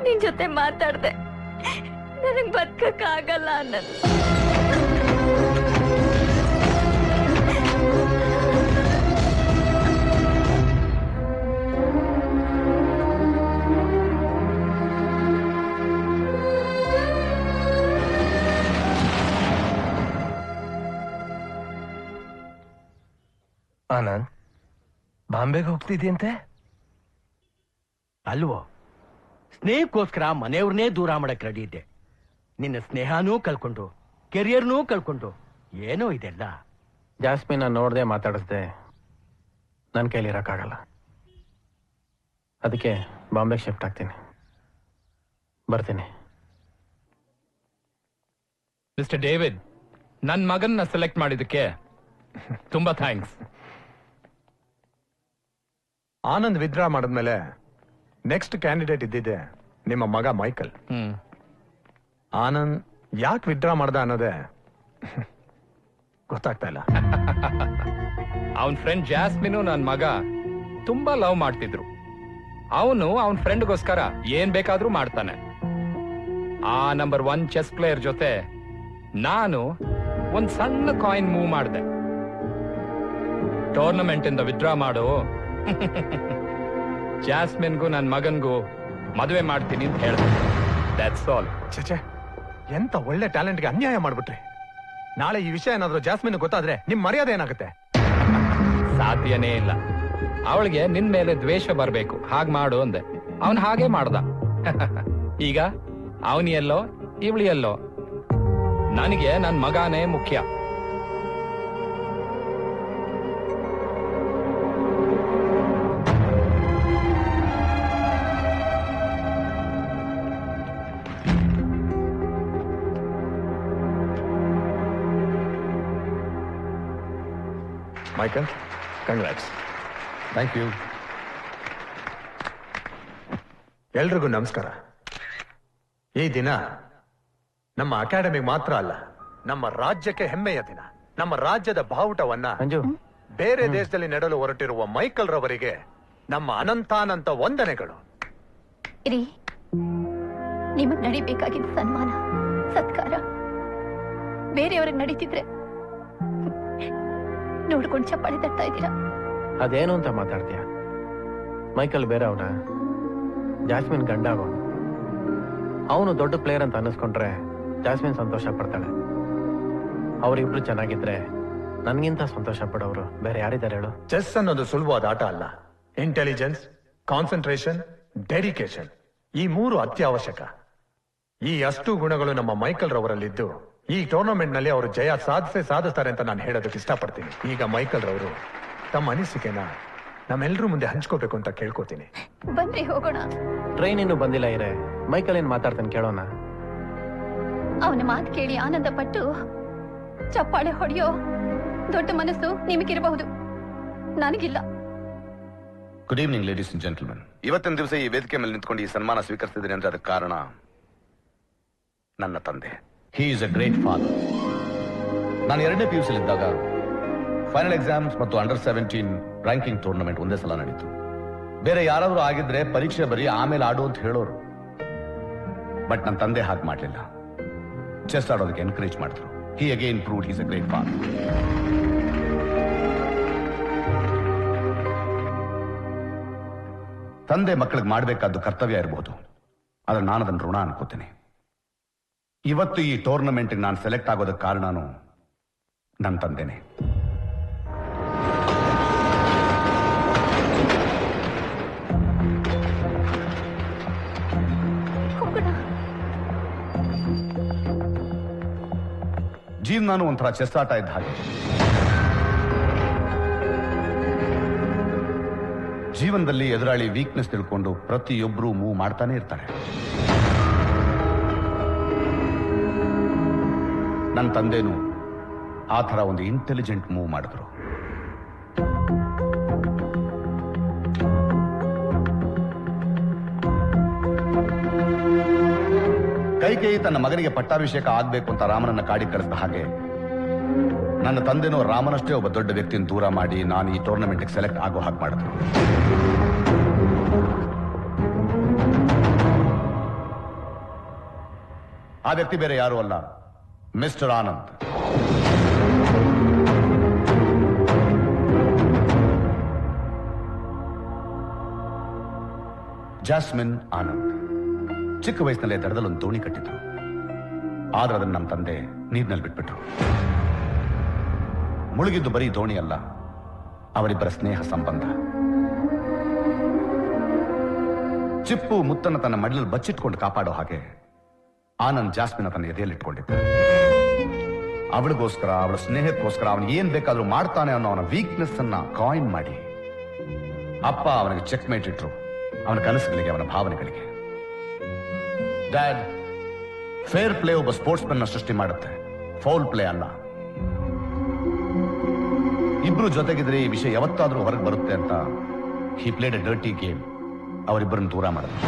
ನಿನ್ ಜೊತೆ ಮಾತಾಡ್ದೆ ನನಗ್ ಬದುಕಕ್ಕಾಗಲ್ಲ ಅನ್ನೋದು. ಆನಂದ್, ಬಾಂಬೆಗೆ ಹೋಗ್ತಿದ್ಯಂತೆ ಅಲ್ವೋ? ಸ್ನೇಹಕ್ಕೋಸ್ಕರ ಮನೆಯವ್ರನ್ನೇ ದೂರ ಮಾಡಕ್ ರೆಡಿ ಇದ್ದೆ. ನಿನ್ನ ಸ್ನೇಹನೂ ಕಳ್ಕೊಂಡು ಕೆರಿಯರ್ನೂ ಕಳ್ಕೊಂಡು ಏನೋ ಇದೆಲ್ಲ. ಜಾಸ್ಮಿನ್ ನೋಡ್ದೆ ಮಾತಾಡಿಸ್ದೆ ನನ್ನ ಕೈಲಿ ಇರಕ್ಕಾಗಲ್ಲ. ಅದಕ್ಕೆ ಬಾಂಬೆಗೆ ಶಿಫ್ಟ್ ಆಗ್ತೀನಿ. ಬರ್ತೀನಿ. ಮಿಸ್ಟರ್ ಡೇವಿಡ್, ನನ್ನ ಮಗನ್ನ ಸೆಲೆಕ್ಟ್ ಮಾಡಿದ್ದಕ್ಕೆ ತುಂಬಾ ಥ್ಯಾಂಕ್ಸ್. ಆನಂದ್ ವಿತ್ಡ್ರಾ ಮಾಡಿದ್ಮೇಲೆ ನೆಕ್ಸ್ಟ್ ಕ್ಯಾಂಡಿಡೇಟ್ ಇದ್ದಿದ್ದೆ ನಿಮ್ಮ ಮಗ ಮೈಕಲ್. ಆನಂದ್ ಯಾಕೆ ವಿತ್ಡ್ರಾ ಮಾಡ್ದ ಅನ್ನೋದೇ ಗೊತ್ತಾಗ್ತಾ ಇಲ್ಲ. ಅವನ್ ಫ್ರೆಂಡ್ ಜಾಸ್ಮಿನು ನನ್ನ ಮಗ ತುಂಬಾ ಲವ್ ಮಾಡ್ತಿದ್ರು. ಅವನು ಅವನ್ ಫ್ರೆಂಡ್ಗೋಸ್ಕರ ಏನ್ ಬೇಕಾದ್ರೂ ಮಾಡ್ತಾನೆ. ಆ ನಂಬರ್ 1 ಚೆಸ್ ಪ್ಲೇಯರ್ ಜೊತೆ ನಾನು ಒಂದ್ ಸಣ್ಣ ಕಾಯಿನ್ ಮೂವ್ ಮಾಡಿದೆ. ಟೂರ್ನಮೆಂಟ್ ಇಂದ ವಿತ್ಡ್ರಾ ಮಾಡು, ಜಾಸ್ಮಿನ್ಗೂ ನನ್ನ ಮಗನ್ಗೂ ಮದುವೆ ಮಾಡ್ತೀನಿ ಅಂತ ಹೇಳ್ದೆ. That's all. ಚೇಚೆ, ಎಂತ ಒಳ್ಳೆ ಟ್ಯಾಲೆಂಟ್ಗೆ ಅನ್ಯಾಯ ಮಾಡ್ಬಿಟ್ರಿ. ನಾಳೆ ಈ ವಿಷಯ ಏನಾದ್ರೂ ಜಾಸ್ಮಿನ್ ಗೊತ್ತಾದ್ರೆ ನಿಮ್ ಮರ್ಯಾದೆ ಏನಾಗುತ್ತೆ? ಸಾಧ್ಯನೇ ಇಲ್ಲ. ಅವಳಿಗೆ ನಿನ್ ಮೇಲೆ ದ್ವೇಷ ಬರ್ಬೇಕು, ಹಾಗ್ ಮಾಡು ಅಂದೆ. ಅವನ್ ಹಾಗೆ ಮಾಡ್ದ. ಈಗ ಅವನಿ ಎಲ್ಲೋ ಇವಳಿ ಎಲ್ಲೋ, ನನಗೆ ನನ್ ಮಗಾನೇ ಮುಖ್ಯ. Michael, congrats. Thank you. ಎಲ್ರಿಗೂ ನಮಸ್ಕಾರ. ಈ ದಿನ ನಮ್ಮ ಅಕಾಡೆಮಿಗೆ ಮಾತ್ರ ಅಲ್ಲ, ನಮ್ಮ ರಾಜ್ಯಕ್ಕೆ ಹೆಮ್ಮೆಯ ದಿನ. ನಮ್ಮ ರಾಜ್ಯದ ಬಾವುಟವನ್ನ ಬೇರೆ ದೇಶದಲ್ಲಿ ನೆಡಲು ಹೊರಟಿರುವ ಮೈಕಲ್ ರವರಿಗೆ ನಮ್ಮ ಅನಂತಾನಂತ ವಂದನೆಗಳು. ನಿಮಗ್ ನಡಿಬೇಕಾಗಿದ್ದ ಸನ್ಮಾನ ಸತ್ಕಾರ ಬೇರೆಯವ್ರಿಗೆ ನಡೀತಿದ್ರೆ ನೋಡ್ಕೊಂಡು ಚಪ್ಪಾಳೆ ತಟ್ತಾ ಇದ್ದೀರಾ. ಅದೇನು ಅಂತ ಮಾತಾಡ್ತೀಯ? ಮೈಕಲ್ ಬೇರೆ ಅವನ, ಜಾಸ್ಮಿನ್ ಗಂಡ ಅವನು. ಅವನು ದೊಡ್ಡ ಪ್ಲೇಯರ್ ಅಂತ ಅನ್ನಿಸ್ಕೊಂಡ್ರೆ ಜಾಸ್ಮಿನ್ ಸಂತೋಷ ಪಡ್ತಾಳೆ. ಅವರಿಬ್ರು ಚೆನ್ನಾಗಿದ್ರೆ ನನ್ಗಿಂತ ಸಂತೋಷ ಪಡೋರು ಬೇರೆ ಯಾರಿದ್ದಾರೆ ಹೇಳು? ಚೆಸ್ ಅನ್ನೋದು ಸುಲಭವಾದ ಆಟ ಅಲ್ಲ. ಇಂಟೆಲಿಜೆನ್ಸ್, ಕಾನ್ಸಂಟ್ರೇಷನ್, ಡೆಡಿಕೇಶನ್, ಈ 3 ಅತ್ಯವಶ್ಯಕ. ಈ ಅಷ್ಟು ಗುಣಗಳು ನಮ್ಮ ಮೈಕಲ್ ರವರಲ್ಲಿದ್ದು ಈ ಟೂರ್ನಮೆಂಟ್ ನಲ್ಲಿ ಅವರು ಜಯ ಸಾಧಿಸ್ತಾರೆ ಅಂತ ನಾನು ಹೇಳೋದಕ್ಕೆ ಇಷ್ಟಪಡ್ತೀನಿ. ಈಗ ಮೈಕಲ್ ರವರು ತಮ್ಮ ಅನಿಸಿಕೆನ ನಮ್ಮೆಲ್ಲರೂ ಮುಂದೆ ಹಂಚ್ಕೋಬೇಕು ಅಂತ ಕೇಳ್ಕೊತೀನಿ. ಬನ್ರಿ ಹೋಗೋಣ. ಟ್ರೈನ್ ಇನ್ನು ಬಂದಿಲ್ಲ ಇರೇ. ಮೈಕಲ್ ಏನ್ ಮಾತಾಡ್ತಾನೆ ಕೇಳೋಣ. ಅವನ ಮಾತು ಕೇಳಿ ಆನಂದ ಪಟ್ಟು ಚಪ್ಪಾಳೆ ಹೊಡೆಯೋ ದೊಡ್ಡ ಮನಸ್ಸು ನಿಮಗಿರಬಹುದು, ನನಗಿಲ್ಲ. Good evening ladies and gentlemen. ಇವತ್ತಿನ ದಿವಸ ಈ ವೇದಿಕೆ ಮೇಲೆ ನಿಂತ್ಕೊಂಡು ಈ ಸನ್ಮಾನ ಸ್ವೀಕರಿಸಿದ್ದೀನಿ ಅಂದ್ರೆ ಅದಕ್ಕೆ ಕಾರಣ ನನ್ನ ತಂದೆ. ಹಿ ಈಸ್ ಅ ಗ್ರೇಟ್ ಫಾದರ್. ನಾನು 2ನೇ PUC ಇದ್ದಾಗ ಫೈನಲ್ ಎಕ್ಸಾಮ್ಸ್ ಮತ್ತು ಅಂಡರ್ 17 ರ್ಯಾಂಕಿಂಗ್ ಟೂರ್ನಮೆಂಟ್ ಒಂದೇ ಸಲ ನಡೀತು. ಬೇರೆ ಯಾರಾದ್ರೂ ಆಗಿದ್ರೆ ಪರೀಕ್ಷೆ ಬರೀ ಆಮೇಲೆ ಆಡು ಅಂತ ಹೇಳೋರು. ಬಟ್ ನನ್ನ ತಂದೆ ಹಾಗೆ ಮಾಡಲಿಲ್ಲ. ಚೆಸ್ ಆಡೋದಕ್ಕೆ ಎನ್ಕರೇಜ್ ಮಾಡಿದ್ರು. He again proved he is a great father. ತಂದೆ ಮಕ್ಕಳಿಗೆ ಮಾಡಬೇಕಾದ್ದು ಕರ್ತವ್ಯ ಇರಬಹುದು, ಆದ್ರೆ ನಾನು ಅದನ್ನು ಋಣ ಅನ್ಕೋತೀನಿ. ಇವತ್ತು ಈ ಟೂರ್ನಮೆಂಟ್ ನಾನು ಸೆಲೆಕ್ಟ್ ಆಗೋದಕ್ಕೆ ಕಾರಣನು ನನ್ನ ತಂದೆನೆ. ಜೀವನಾನು ಒಂಥರ ಚೆಸ್ ಆಟ ಇದ್ದ ಹಾಗೆ. ಜೀವನದಲ್ಲಿ ಎದುರಾಳಿ ವೀಕ್ನೆಸ್ ತಿಳ್ಕೊಂಡು ಪ್ರತಿಯೊಬ್ಬರು ಮೂವ್ ಮಾಡ್ತಾನೆ ಇರ್ತಾರೆ. ನನ್ನ ತಂದೆನೂ ಆ ಥರ ಒಂದು ಇಂಟೆಲಿಜೆಂಟ್ ಮೂವ್ ಮಾಡಿದ್ರು. ಕೈಕೇಯಿ ತನ್ನ ಮಗನಿಗೆ ಪಟ್ಟಾಭಿಷೇಕ ಆಗ್ಬೇಕು ಅಂತ ರಾಮನನ್ನ ಕಾಡಿ ಕಳಿಸಿದ ಹಾಗೆ ನನ್ನ ತಂದೆನೂ ರಾಮನಷ್ಟೇ ಒಬ್ಬ ದೊಡ್ಡ ವ್ಯಕ್ತಿಯನ್ನು ದೂರ ಮಾಡಿ ನಾನು ಈ ಟೂರ್ನಮೆಂಟ್ಗೆ ಸೆಲೆಕ್ಟ್ ಆಗೋ ಹಾಗೆ ಮಾಡಿದ್ರು. ಆ ವ್ಯಕ್ತಿ ಬೇರೆ ಯಾರು ಅಲ್ಲ, ಮಿಸ್ಟರ್ ಆನಂದ್. ಜಾಸ್ಮಿನ್ ಆನಂದ್ ಚಿಕ್ಕ ವಯಸ್ಸಿನಲ್ಲೇ ದಡದಲ್ಲಿ ಒಂದು ದೋಣಿ ಕಟ್ಟಿದ್ರು. ಆದ್ರೆ ಅದನ್ನ ನಮ್ಮ ತಂದೆ ನೀರಿನಲ್ಲಿ ಬಿಟ್ಬಿಟ್ರು. ಮುಳುಗಿದ್ದು ಬರೀ ದೋಣಿ ಅಲ್ಲ, ಅವರಿಬ್ಬರ ಸ್ನೇಹ ಸಂಬಂಧ. ಚಿಪ್ಪು ಮುತ್ತನ್ನ ತನ್ನ ಮಡಿಲಲ್ಲಿ ಬಚ್ಚಿಟ್ಕೊಂಡು ಕಾಪಾಡೋ ಹಾಗೆ ಆನಂದ್ ಜಾಸ್ಮಿನ ತನ್ನ ಎದೆಯಲ್ಲಿಟ್ಕೊಂಡಿದ್ದ. ಅವಳಿಗೋಸ್ಕರ, ಅವಳ ಸ್ನೇಹಕ್ಕೋಸ್ಕರ ಅವನು ಏನ್ ಬೇಕಾದ್ರೂ ಮಾಡ್ತಾನೆ ಅನ್ನೋ ಅವನ ವೀಕ್ನೆಸ್ ಅನ್ನ ಕಾಯಿನ್ ಮಾಡಿ ಅಪ್ಪ ಅವನಿಗೆ ಚೆಕ್ ಮೇಟ್ ಇಟ್ರು, ಅವನ ಕನಸುಗಳಿಗೆ, ಅವನ ಭಾವನೆಗಳಿಗೆ. ಡ್ಯಾಡ್, ಫೇರ್ ಪ್ಲೇ ಒಬ್ಬ ಸ್ಪೋರ್ಟ್ಸ್ ಮನ್ ಸೃಷ್ಟಿ ಮಾಡುತ್ತೆ, ಫೌಲ್ ಪ್ಲೇ ಅಲ್ಲ. ಇಬ್ರು ಜೊತೆಗಿದ್ರೆ ಈ ವಿಷಯ ಯಾವತ್ತಾದ್ರೂ ಹೊರಗೆ ಬರುತ್ತೆ ಅಂತ ಹಿ ಪ್ಲೇಡ್ ಎ ಡರ್ಟಿ ಗೇಮ್. ಅವರಿಬ್ಬರನ್ನು ದೂರ ಮಾಡಿದ್ರು.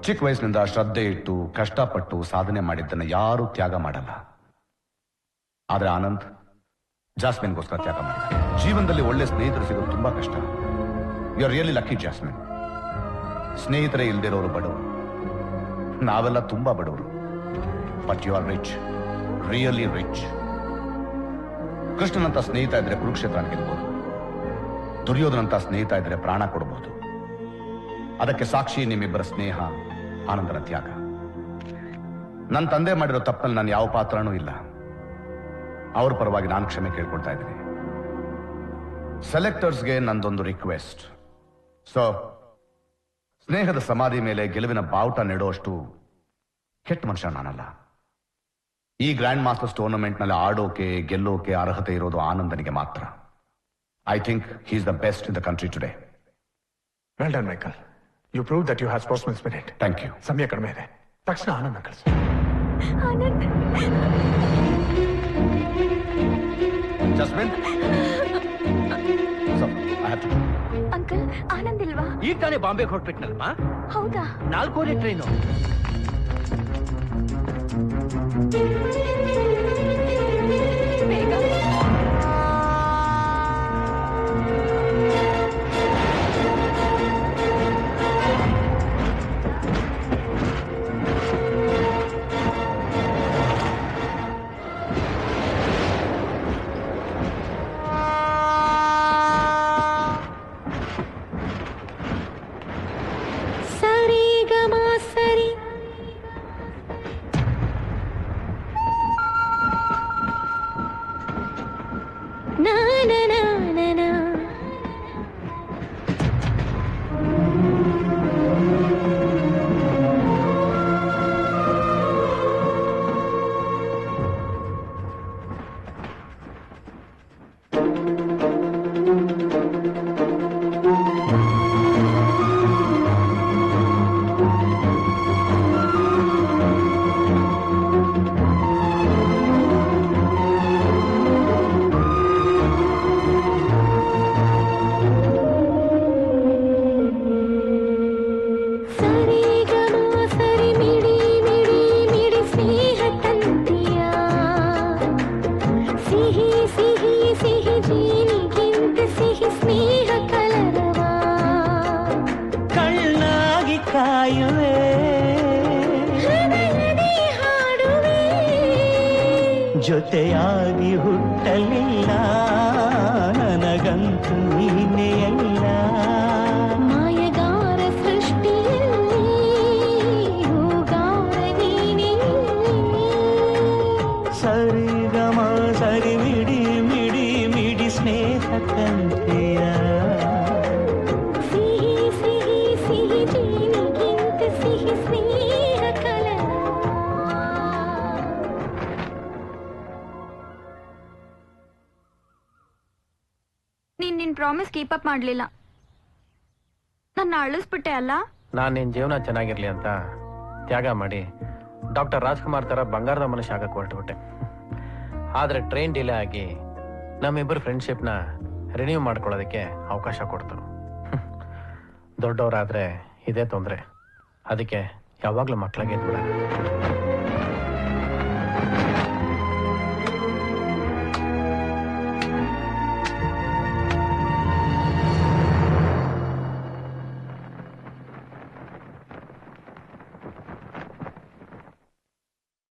ಚಿಕ್ಕ ವಯಸ್ಸಿನಿಂದ ಶ್ರದ್ಧೆ ಇಟ್ಟು ಕಷ್ಟಪಟ್ಟು ಸಾಧನೆ ಮಾಡಿದ್ದನ್ನು ಯಾರೂ ತ್ಯಾಗ ಮಾಡಲ್ಲ. ಆದ್ರೆ ಆನಂದ್ ಜಾಸ್ಮಿನ್ಗೋಸ್ಕರ ತ್ಯಾಗ ಮಾಡಿದ. ಜೀವನದಲ್ಲಿ ಒಳ್ಳೆ ಸ್ನೇಹಿತರು ಸಿಗೋದು ತುಂಬಾ ಕಷ್ಟ. You are really lucky Jasmine. ಸ್ನೇಹಿತರೇ ಇಲ್ದಿರೋರು ಬಡವರು, ನಾವೆಲ್ಲ ತುಂಬಾ ಬಡವರು. But you are rich, really rich. ಕೃಷ್ಣನಂತ ಸ್ನೇಹಿತ ಇದ್ರೆ ಕುರುಕ್ಷೇತ್ರ ಗೆಲ್ಬಹುದು, ದುರ್ಯೋಧನಂತ ಸ್ನೇಹಿತ ಇದ್ರೆ ಪ್ರಾಣ ಕೊಡಬಹುದು. ಅದಕ್ಕೆ ಸಾಕ್ಷಿ ನಿಮ್ಮಿಬ್ಬರ ಸ್ನೇಹ, ಆನಂದರ ತ್ಯಾಗ. ನನ್ನ ತಂದೆ ಮಾಡಿರೋ ತಪ್ಪಲ್ಲಿ ನಾನು ಯಾವ ಪಾತ್ರನೂ ಇಲ್ಲ. ಅವ್ರ ಪರವಾಗಿ ನಾನು ಕ್ಷಮೆ ಕೇಳ್ಕೊಳ್ತಾ ಇದ್ದೀನಿ. ಸೆಲೆಕ್ಟರ್ಸ್ಗೆ ನಂದೊಂದು ರಿಕ್ವೆಸ್ಟ್. ಸೊ ಸ್ನೇಹದ ಸಮಾಧಿ ಮೇಲೆ ಗೆಲುವಿನ ಬಾವುಟ ನೆಡೋಷ್ಟು ಕೆಟ್ಟ ಮನುಷ್ಯ ನಾನಲ್ಲ. ಈ ಗ್ರ್ಯಾಂಡ್ ಮಾಸ್ಟರ್ಸ್ ಟೂರ್ನಮೆಂಟ್ ನಲ್ಲಿ ಆಡೋಕೆ ಗೆಲ್ಲೋಕೆ ಅರ್ಹತೆ ಇರೋದು ಆನಂದನಿಗೆ ಮಾತ್ರ. I think he is the best in the country today. Well done Michael, you prove that you have sportsman spirit. Thank you. ಸಮಯ ಕಡಿಮೆ ಇದೆ, ತಕ್ಷಣ ಆನಂದ ಕಳಿಸಿ. ಆನಂದ್, ಜಸ್ಮಿನ್, ಅಂಕಲ್ ಆನಂದ್ ಇಲ್ವಾ? ಈಗ ತಾನೇ ಬಾಂಬೆಗೆ ಹೊರಟ್ಬಿಟ್ನಲ್ವಾ? ಹೌದಾ? 4 ಟ್ರೈನು. ಬೇಗ. ಜೊತೆಯಾಗಿ ಹುಟ್ಟಲಿಲ್ಲ ನನಗಂತೂ ನೀನೇ ಎಲ್ಲ. ಮಾಯಗಾರ ಸೃಷ್ಟಿಯಲ್ಲಿ ಹೂಗಾರ ನೀನೇ. ಸರಿಗಮ ಸರಿ ಮಿಡಿ ಮಿಡಿ ಮಿಡಿ ಸ್ನೇಹ ಕಂತೆಯ. ಸಿಹಿ ಸಿಹಿ ಸಿಹಿ ಜೀನಿಗಿಂತ ಸಿಹಿ ಸ್ನೇಹ ಕಲರ. ನಿನ್ ಪ್ರಾಮಿಸ್ ಕೀಪ್ ಅಪ್ ಮಾಡ್ಲಿಲ್ಲ, ನನ್ನ ಅಳಿಸ್ಬಿಟ್ಟೆ ಅಲ್ಲ. ನಾನು ನಿನ್ ಜೀವನ ಚೆನ್ನಾಗಿರ್ಲಿ ಅಂತ ತ್ಯಾಗ ಮಾಡಿ ಡಾಕ್ಟರ್ ರಾಜ್ಕುಮಾರ್ ತರ ಬಂಗಾರದ ಮನುಷ್ಯ ಆಗಕ್ಕೆ ಹೊರಟುಬಿಟ್ಟೆ. ಆದ್ರೆ ಟ್ರೈನ್ ಡಿಲೇ ಆಗಿ ನಮ್ಮಿಬ್ಬರು ಫ್ರೆಂಡ್ಶಿಪ್ನ ರಿನ್ಯೂ ಮಾಡ್ಕೊಳ್ಳೋದಕ್ಕೆ ಅವಕಾಶ ಕೊಡ್ತು. ದೊಡ್ಡವರಾದ್ರೆ ಇದೇ ತೊಂದರೆ, ಅದಕ್ಕೆ ಯಾವಾಗ್ಲೂ ಮಕ್ಕಳಿಗೆ ಬಿಡ.